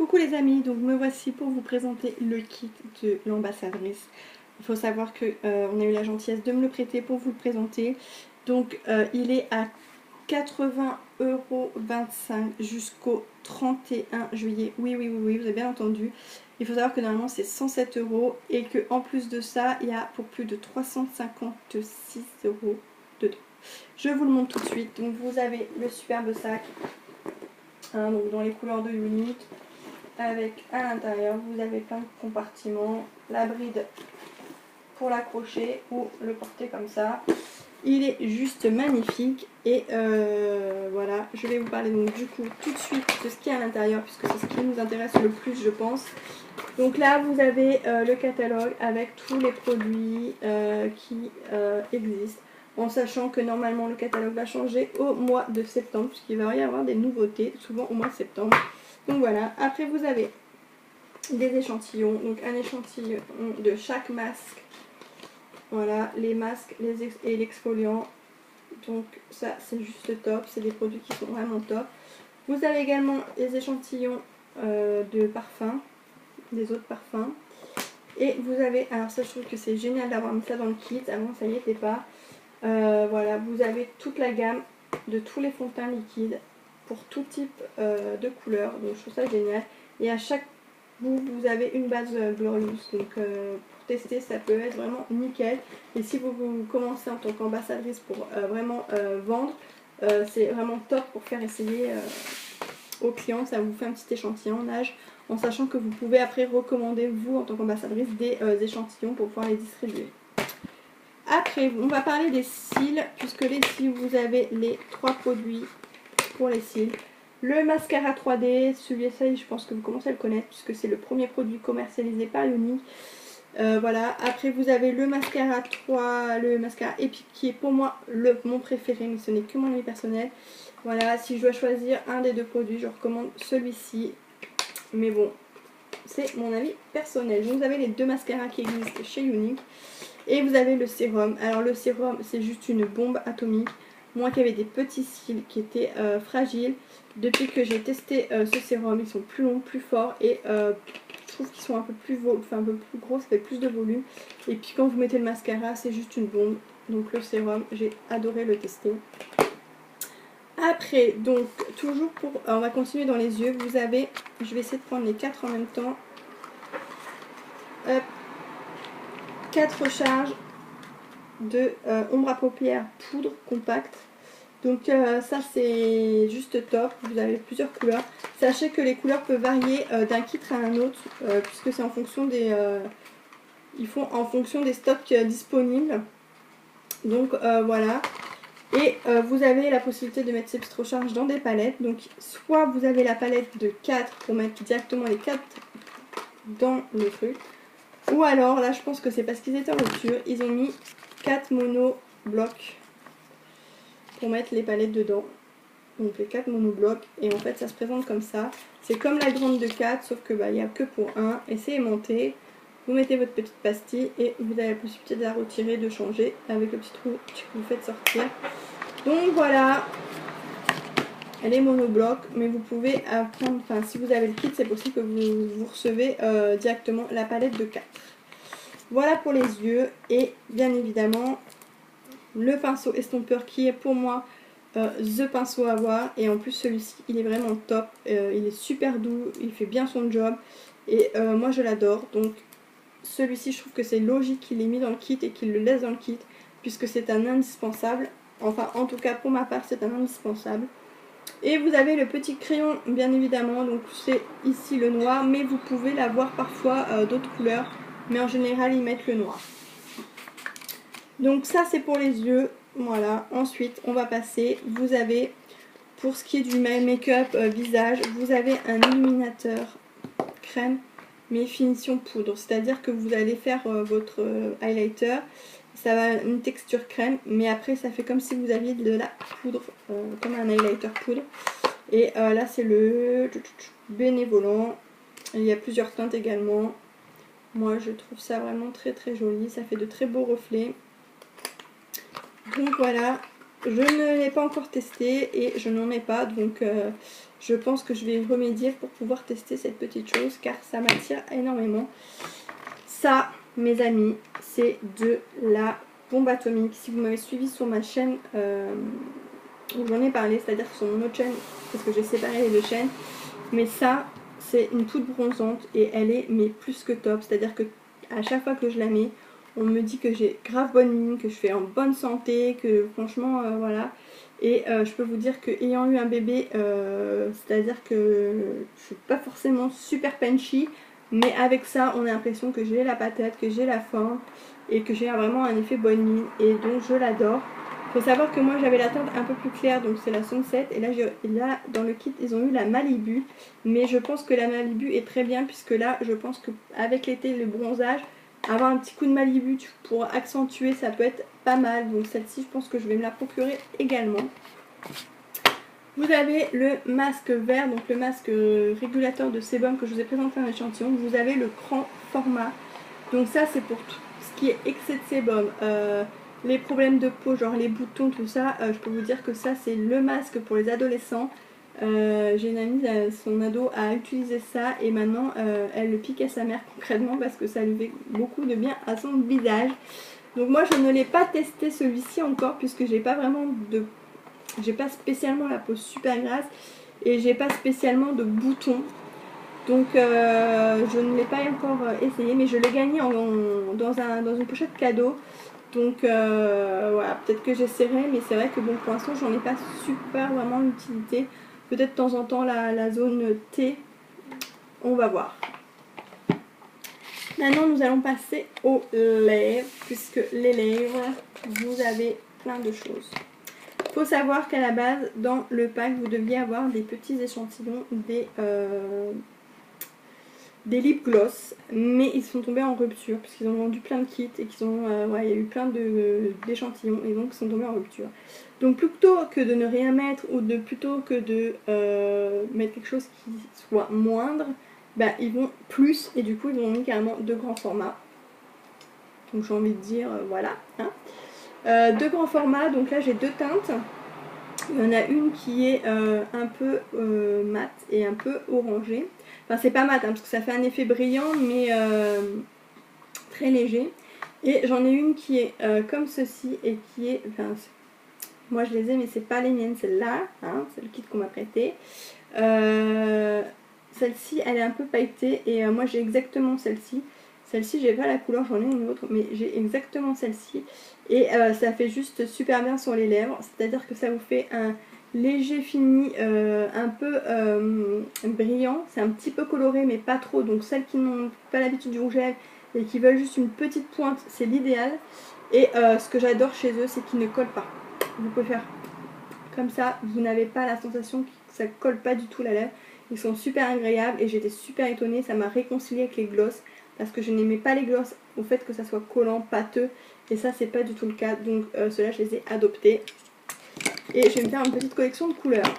Coucou les amis, donc me voici pour vous présenter le kit de l'ambassadrice. Il faut savoir que on a eu la gentillesse de me le prêter pour vous le présenter. Donc il est à 80,25 € jusqu'au 31 juillet. Oui, vous avez bien entendu. Il faut savoir que normalement c'est 107 € et que en plus de ça, il y a pour plus de 356 € dedans. Je vous le montre tout de suite. Donc vous avez le superbe sac, hein, donc dans les couleurs de Unique. Avec à l'intérieur, vous avez plein de compartiments, la bride pour l'accrocher ou le porter comme ça. Il est juste magnifique et voilà, je vais vous parler donc du coup tout de suite de ce qu'il y a à l'intérieur puisque c'est ce qui nous intéresse le plus je pense. Donc là vous avez le catalogue avec tous les produits qui existent, en sachant que normalement le catalogue va changer au mois de septembre puisqu'il va y avoir des nouveautés souvent au mois de septembre. Donc voilà, après vous avez des échantillons, donc un échantillon de chaque masque. Voilà, les masques et l'exfoliant. Donc ça c'est juste top, c'est des produits qui sont vraiment top. Vous avez également les échantillons de parfums, des autres parfums. Et vous avez, alors ça je trouve que c'est génial d'avoir mis ça dans le kit, avant ça y était pas. Voilà, vous avez toute la gamme de tous les fonds de teint liquides pour tout type de couleur, donc je trouve ça génial. Et à chaque bout vous avez une base glorieuse, donc pour tester ça peut être vraiment nickel. Et si vous commencez en tant qu'ambassadrice pour vraiment vendre, c'est vraiment top pour faire essayer aux clients. Ça vous fait un petit échantillonnage, en sachant que vous pouvez après recommander vous en tant qu'ambassadrice des échantillons pour pouvoir les distribuer. Après on va parler des cils, puisque les cils vous avez les 3 produits pour les cils. Le mascara 3D, celui-ci je pense que vous commencez à le connaître puisque c'est le premier produit commercialisé par Unique. Voilà, après vous avez le mascara Epic qui est pour moi mon préféré, mais ce n'est que mon avis personnel. Voilà, si je dois choisir un des deux produits, je recommande celui-ci. Mais bon, c'est mon avis personnel. Donc vous avez les deux mascaras qui existent chez Unique. Et vous avez le sérum. Alors le sérum c'est juste une bombe atomique. Moi qui avais des petits cils qui étaient fragiles, depuis que j'ai testé ce sérum, ils sont plus longs, plus forts et je trouve qu'ils sont un peu plus gros, ça fait plus de volume. Et puis quand vous mettez le mascara, c'est juste une bombe. Donc le sérum, j'ai adoré le tester. Après, donc toujours pour, on va continuer dans les yeux, vous avez, je vais essayer de prendre les 4 en même temps. Hop, 4 charges de ombre à paupières poudre compacte. Donc ça c'est juste top, vous avez plusieurs couleurs. Sachez que les couleurs peuvent varier d'un kit à un autre, puisque c'est en fonction des ils font en fonction des stocks disponibles. Donc voilà. Et vous avez la possibilité de mettre ces petites recharges dans des palettes. Donc soit vous avez la palette de 4 pour mettre directement les 4 dans le truc. Ou alors là je pense que c'est parce qu'ils étaient en rupture, ils ont mis 4 monoblocs pour mettre les palettes dedans. Donc les 4 monoblocs et en fait ça se présente comme ça. C'est comme la grande de 4 sauf que il n'y a que pour 1 et c'est aimanté. Vous mettez votre petite pastille et vous avez la possibilité de la retirer, de changer avec le petit trou que vous faites sortir. Donc voilà, elle est monobloc, mais vous pouvez prendre, enfin si vous avez le kit c'est possible que vous recevez directement la palette de 4. Voilà pour les yeux et bien évidemment le pinceau estompeur qui est pour moi the pinceau à avoir. Et en plus celui-ci il est vraiment top, il est super doux, il fait bien son job et moi je l'adore. Donc celui-ci je trouve que c'est logique qu'il l'ait mis dans le kit et qu'il le laisse dans le kit puisque c'est un indispensable. Enfin en tout cas pour ma part c'est un indispensable. Et vous avez le petit crayon bien évidemment, donc c'est ici le noir, mais vous pouvez l'avoir parfois d'autres couleurs, mais en général ils mettent le noir. Donc ça c'est pour les yeux, voilà. Ensuite on va passer, vous avez pour ce qui est du make-up visage, vous avez un illuminateur crème mais finition poudre, c'est à dire que vous allez faire votre highlighter, ça va une texture crème mais après ça fait comme si vous aviez de la poudre, comme un highlighter poudre. Et là c'est le bénévolant, il y a plusieurs teintes également. Moi je trouve ça vraiment très très joli, ça fait de très beaux reflets. Donc voilà, je ne l'ai pas encore testé et je n'en ai pas, donc je pense que je vais remédier pour pouvoir tester cette petite chose car ça m'attire énormément. Ça, mes amis, c'est de la bombe atomique. Si vous m'avez suivi sur ma chaîne où j'en ai parlé, c'est-à-dire sur mon autre chaîne, parce que j'ai séparé les deux chaînes, mais ça, c'est une poudre bronzante et elle est mais plus que top. C'est-à-dire que à chaque fois que je la mets, on me dit que j'ai grave bonne mine, que je fais en bonne santé, que franchement, voilà. Et je peux vous dire que ayant eu un bébé, c'est-à-dire que je suis pas forcément super punchy, mais avec ça, on a l'impression que j'ai la patate, que j'ai la forme et que j'ai vraiment un effet bonne mine. Et donc, je l'adore. Il faut savoir que moi, j'avais la teinte un peu plus claire, donc c'est la Sunset. Et là, dans le kit, ils ont eu la Malibu. Mais je pense que la Malibu est très bien, puisque là, je pense qu'avec l'été, le bronzage, avoir un petit coup de Malibu pour accentuer, ça peut être pas mal. Donc celle-ci, je pense que je vais me la procurer également. Vous avez le masque vert, donc le masque régulateur de sébum que je vous ai présenté en échantillon. Vous avez le grand format. Donc ça, c'est pour tout ce qui est excès de sébum, les problèmes de peau, genre les boutons, tout ça. Je peux vous dire que ça, c'est le masque pour les adolescents. J'ai une amie, son ado a utilisé ça et maintenant elle le pique à sa mère concrètement parce que ça lui fait beaucoup de bien à son visage. Donc moi je ne l'ai pas testé celui-ci encore puisque j'ai pas vraiment de... J'ai pas spécialement la peau super grasse et j'ai pas spécialement de boutons. Donc je ne l'ai pas encore essayé mais je l'ai gagné dans une pochette cadeau. Donc voilà, peut-être que j'essaierai mais c'est vrai que bon pour l'instant j'en ai pas super vraiment l'utilité. Peut-être de temps en temps la zone T, on va voir. Maintenant nous allons passer aux lèvres, puisque les lèvres, vous avez plein de choses. Il faut savoir qu'à la base, dans le pack, vous deviez avoir des petits échantillons, des lip gloss, mais ils sont tombés en rupture, puisqu'ils ont vendu plein de kits et qu'ils ont, il y a eu plein d'échantillons, et donc ils sont tombés en rupture. Donc plutôt que de ne rien mettre ou plutôt que de mettre quelque chose qui soit moindre, bah, ils vont plus et du coup ils ont mis carrément de grands formats. Donc j'ai envie de dire voilà. Hein. De grands formats, donc là j'ai deux teintes. Il y en a une qui est un peu mat et un peu orangée. Enfin c'est pas mat hein, parce que ça fait un effet brillant mais très léger. Et j'en ai une qui est comme ceci et qui est... Enfin, moi je les ai mais c'est pas les miennes, celle-là, hein, c'est le kit qu'on m'a prêté. Celle-ci elle est un peu pailletée et moi j'ai exactement celle-ci. Celle-ci j'ai pas la couleur, j'en ai une autre mais j'ai exactement celle-ci. Et ça fait juste super bien sur les lèvres, c'est-à-dire que ça vous fait un léger fini un peu brillant. C'est un petit peu coloré mais pas trop, donc celles qui n'ont pas l'habitude du rouge à lèvres et qui veulent juste une petite pointe, c'est l'idéal. Et ce que j'adore chez eux, c'est qu'ils ne collent pas. Vous pouvez faire comme ça, vous n'avez pas la sensation que ça colle pas du tout la lèvre. Ils sont super agréables et j'étais super étonnée, ça m'a réconcilié avec les gloss parce que je n'aimais pas les gloss au fait que ça soit collant, pâteux et ça c'est pas du tout le cas, donc ceux-là je les ai adoptés et je vais me faire une petite collection de couleurs.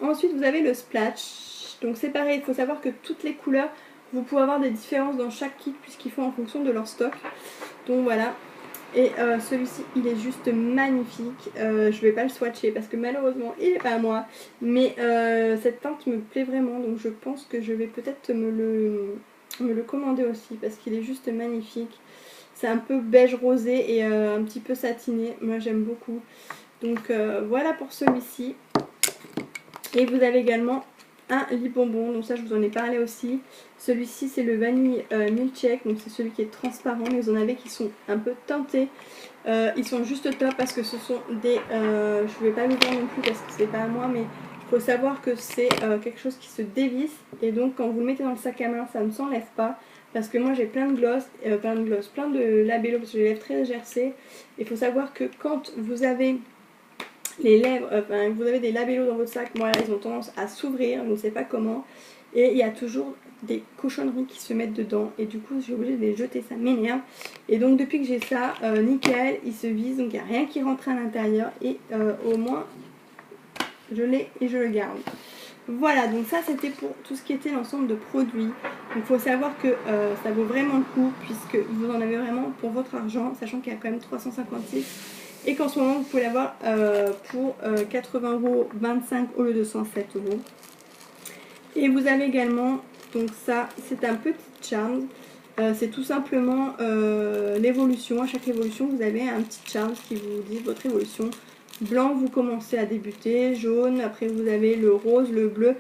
Ensuite vous avez le splash, donc c'est pareil, il faut savoir que toutes les couleurs, vous pouvez avoir des différences dans chaque kit puisqu'ils font en fonction de leur stock, donc voilà. Et celui-ci il est juste magnifique, je vais pas le swatcher parce que malheureusement il n'est pas à moi, mais cette teinte me plaît vraiment donc je pense que je vais peut-être me le commander aussi parce qu'il est juste magnifique. C'est un peu beige rosé et un petit peu satiné, moi j'aime beaucoup. Donc voilà pour celui-ci. Et vous avez également un lip bonbon, donc ça je vous en ai parlé aussi. Celui-ci c'est le vanille milkshake, donc c'est celui qui est transparent, mais vous en avez qui sont un peu teintés. Ils sont juste top parce que ce sont des... je vais pas vous dire non plus parce que c'est pas à moi, mais il faut savoir que c'est quelque chose qui se dévisse. Et donc quand vous le mettez dans le sac à main, ça ne s'enlève pas. Parce que moi j'ai plein de gloss, plein de labello parce que j'ai les lèvres très gercées. Il faut savoir que quand vous avez les lèvres, vous avez des labellos dans votre sac, voilà, ils ont tendance à s'ouvrir, je ne sais pas comment. Et il y a toujours des cochonneries qui se mettent dedans et du coup je suis obligée de les jeter, ça m'énerve. Et donc depuis que j'ai ça, nickel, il se vise, donc il n'y a rien qui rentre à l'intérieur et au moins je l'ai et je le garde. Voilà, donc ça c'était pour tout ce qui était l'ensemble de produits. Donc il faut savoir que ça vaut vraiment le coup puisque vous en avez vraiment pour votre argent, sachant qu'il y a quand même 356 et qu'en ce moment vous pouvez l'avoir pour 80,25 € au lieu de 107 €. Et vous avez également, donc ça c'est un petit charm. C'est tout simplement l'évolution. À chaque évolution vous avez un petit charm qui vous dit votre évolution. Blanc, vous commencez à débuter. Jaune, après vous avez le rose, le bleu,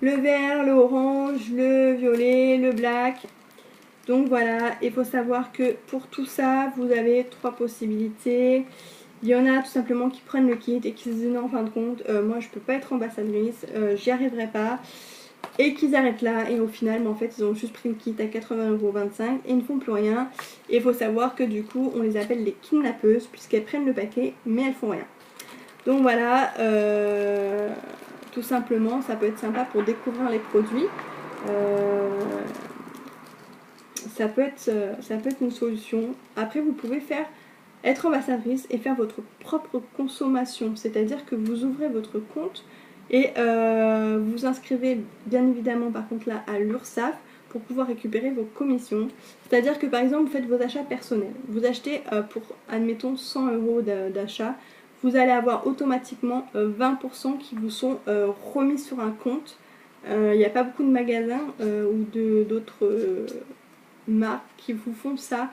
le vert, le orange, le violet, le black. Donc voilà, il faut savoir que pour tout ça vous avez 3 possibilités. Il y en a tout simplement qui prennent le kit et qui se disent non, en fin de compte moi je peux pas être ambassadrice, j'y arriverai pas, et qu'ils arrêtent là. Et au final mais en fait ils ont juste pris le kit à 80,25 € et ils ne font plus rien. Et il faut savoir que du coup on les appelle les kidnappeuses puisqu'elles prennent le paquet mais elles font rien. Donc voilà, tout simplement ça peut être sympa pour découvrir les produits. Ça peut être une solution. Après vous pouvez être ambassadrice et faire votre propre consommation, c'est-à-dire que vous ouvrez votre compte et vous inscrivez bien évidemment par contre là à l'URSSAF pour pouvoir récupérer vos commissions. C'est-à-dire que par exemple vous faites vos achats personnels, vous achetez pour admettons 100 € d'achat, vous allez avoir automatiquement 20% qui vous sont remis sur un compte. Il n'y a pas beaucoup de magasins ou d'autres marques qui vous font ça.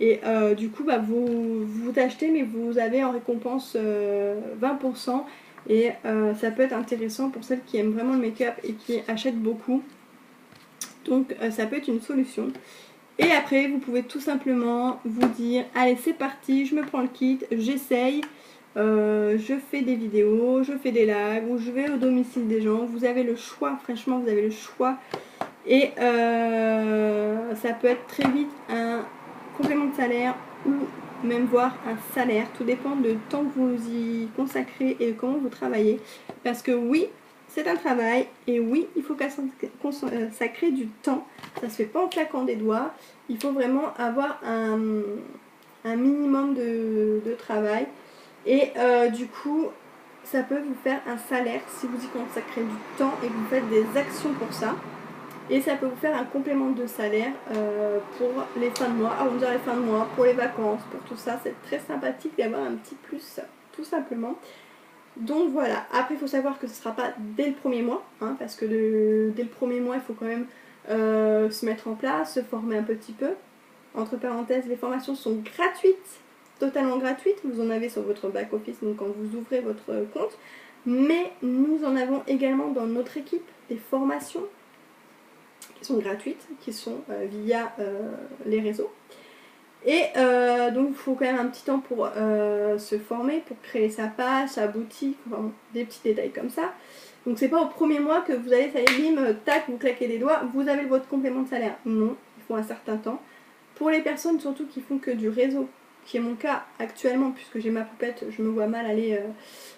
Et du coup vous achetez mais vous avez en récompense 20%. Et ça peut être intéressant pour celles qui aiment vraiment le make-up et qui achètent beaucoup. Donc ça peut être une solution. Et après vous pouvez tout simplement vous dire allez c'est parti, je me prends le kit, j'essaye, je fais des vidéos, je fais des lives ou je vais au domicile des gens. Vous avez le choix, franchement vous avez le choix. Et ça peut être très vite un complément de salaire ou même voir un salaire. Tout dépend du temps que vous y consacrez et comment vous travaillez. Parce que oui, c'est un travail et oui, il faut consacrer du temps. Ça se fait pas en claquant des doigts. Il faut vraiment avoir un minimum de travail. Et du coup, ça peut vous faire un salaire si vous y consacrez du temps et que vous faites des actions pour ça. Et ça peut vous faire un complément de salaire pour les fins de mois, arrondir les fins de mois, pour les vacances, pour tout ça. C'est très sympathique d'avoir un petit plus, tout simplement. Donc voilà, après il faut savoir que ce ne sera pas dès le premier mois, hein, parce que dès le premier mois il faut quand même se mettre en place, se former un petit peu. Entre parenthèses, les formations sont gratuites, totalement gratuites. Vous en avez sur votre back-office, donc quand vous ouvrez votre compte. Mais nous en avons également dans notre équipe des formations qui sont gratuites, qui sont via les réseaux. Et donc il faut quand même un petit temps pour se former, pour créer sa page, sa boutique, enfin, des petits détails comme ça. Donc c'est pas au premier mois que vous allez, ça y est, bim, tac, vous claquez des doigts, vous avez votre complément de salaire. Non, il faut un certain temps. Pour les personnes surtout qui font que du réseau, qui est mon cas actuellement, puisque j'ai ma poupette, je me vois mal aller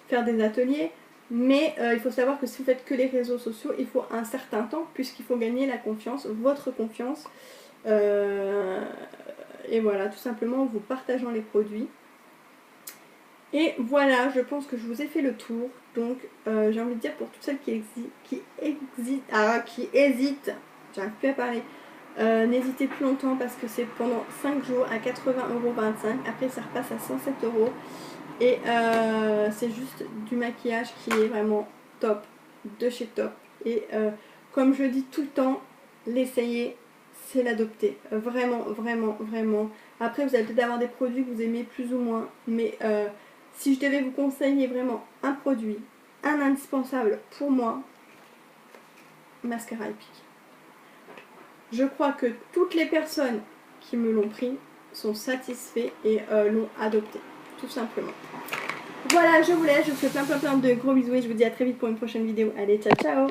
faire des ateliers. Mais il faut savoir que si vous faites que les réseaux sociaux, il faut un certain temps, puisqu'il faut gagner la confiance, votre confiance. Et voilà, tout simplement en vous partageant les produits. Et voilà, je pense que je vous ai fait le tour. Donc j'ai envie de dire pour toutes celles qui hésitent, j'arrive plus à parler, n'hésitez plus longtemps parce que c'est pendant 5 jours à 80,25 €. Après ça repasse à 107 €. Et c'est juste du maquillage qui est vraiment top, de chez top. Et comme je dis tout le temps, l'essayer, c'est l'adopter. Vraiment, vraiment, vraiment. Après, vous allez peut-être avoir des produits que vous aimez plus ou moins. Mais si je devais vous conseiller vraiment un produit, un indispensable pour moi, mascara Epic. Je crois que toutes les personnes qui me l'ont pris sont satisfaits et l'ont adopté. Tout simplement. Voilà, je vous laisse, je vous fais plein de gros bisous et je vous dis à très vite pour une prochaine vidéo. Allez, ciao ciao!